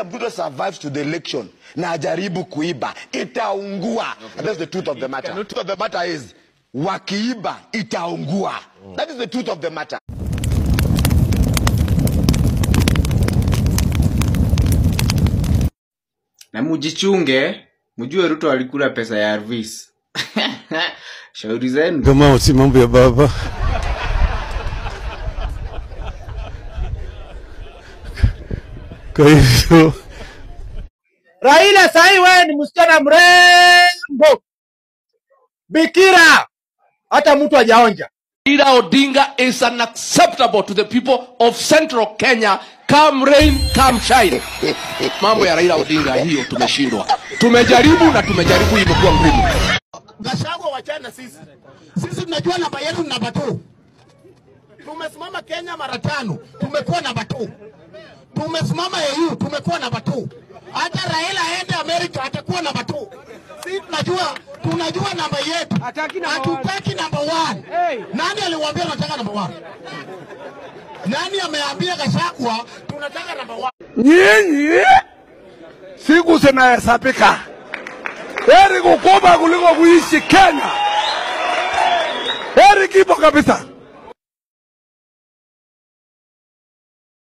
William Ruto survives to the election na ajaribu kuiba, itaungua. And that's the truth of the matter. The truth of the matter is, wakiiba, itaungua. That is the truth of the matter. Na mujichunge, mjue Ruto alikula pesa ya Arvis. Shauri zenu. Kama si mambo ya baba. Kwa hivyo Raila sahi wewe ni msichana mrembo. Bikira. Hata mtu hajaonja. Raila Odinga is unacceptable to the people of Central Kenya. Come rain, come shine. Mambo ya Raila Odinga hiyo tumeshindwa. Tumejaribu na tumejaribu imekuwa ngumu. Gachagua wachana sisi. Sisi tunajua namba yetu ni namba 2. Tumesimama Kenya mara 5, tumekuwa namba 2. Tumesimama EU, tumekuwa namba 2. Hata Raila aende Amerika atakuwa namba 2. Sisi tunajua namba yetu. Hatutaki namba 1. Nani aliwaambia tunataka namba 1? Nani ameambia Gachagua tunataka namba 1? nyinyi siku zinahesabika. Heri kukopa kuliko kuishi Kenya. Heri kipo kabisa.